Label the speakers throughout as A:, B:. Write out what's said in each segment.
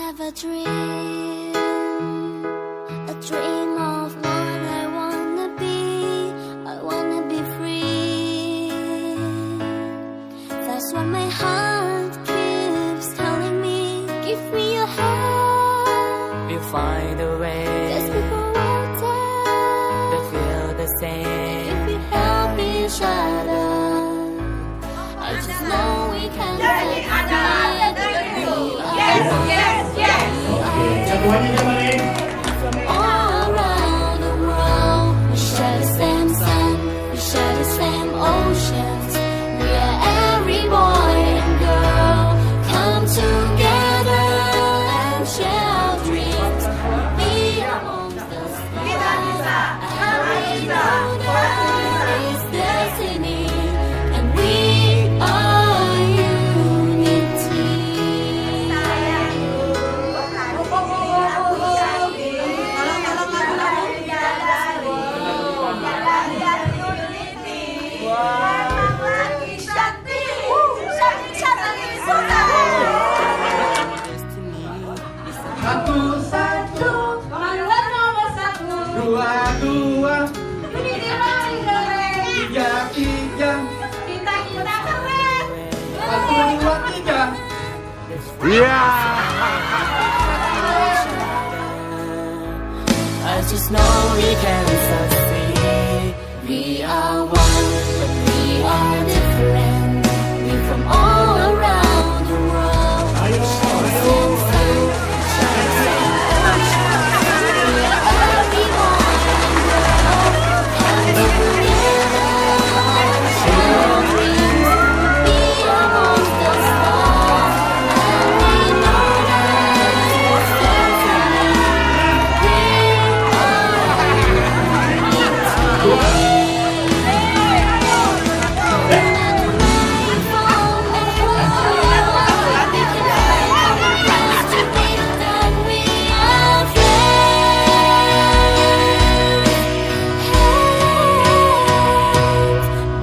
A: have a dream of what I wanna be. I wanna be free. That's what my heart keeps telling me. Give me your hand.
B: We'll find a way.
A: There's people out there
B: that feel the same.
A: if we help each other. I just know we can
C: Dari, adalah, dari. Yes, yes, yes.
D: Oke, jadwalnya kemarin.
A: from all around the world. We share the same sun, we share the same oceans. We are every boy and girl. Come together and share our dreams. Be amongst the stars.
C: Kita bisa,
A: And we
C: kita
A: know that it's destiny. And we are unity.
D: Satu, dua, tiga. Satu, dua, tiga.
B: I just know we can succeed. We are one, but we are different. We're from all around the world.
D: Ayo, ayo.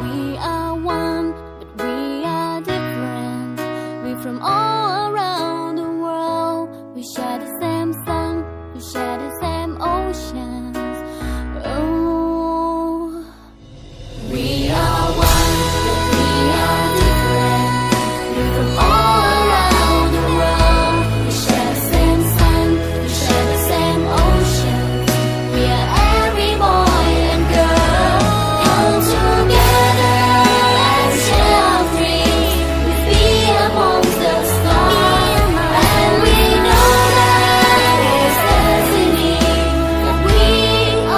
A: We are one, but we are different. We're from all around the world. We share the same sun, we share the same oceans. Oh, we are one, but we are different. We're from all around the world. We share the same sun, we share the same oceans. We are every boy and girl. Come together and share our dreams. We be amongst the stars, and we know that it's destiny. That we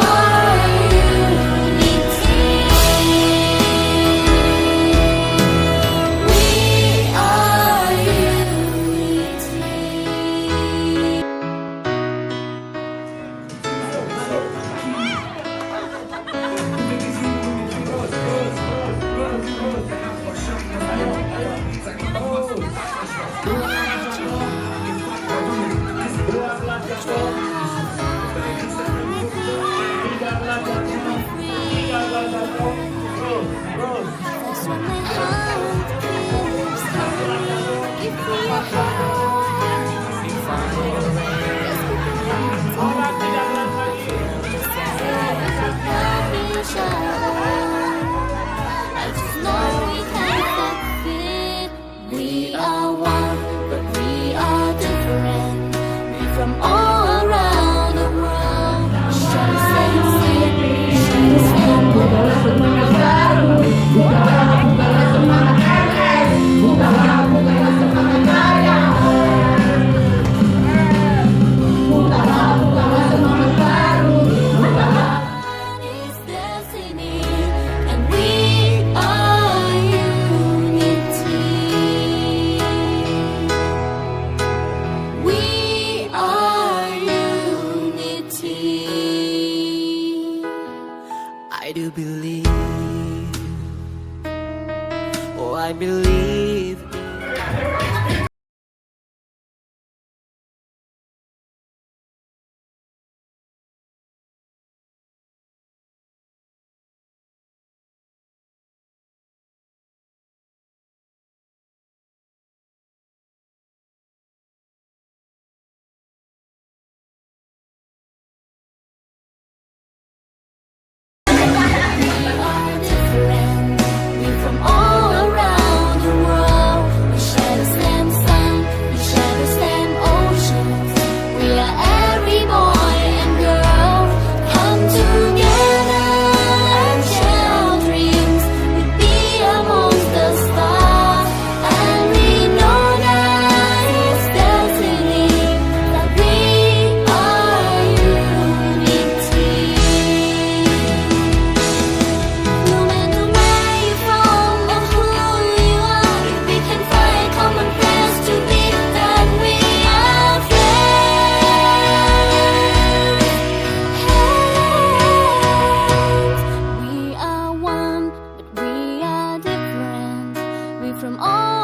A: are unity. We are unity. That's what my heart keeps telling me. Give me your hand.
B: We find a way.
A: There's people out there help each other. I just know we can succeed. We are one, but we are different. We're from all around the world. Share the same seed, share the same It's destiny, and we are unity. We are unity.
B: I do believe. Oh, I believe.
A: from all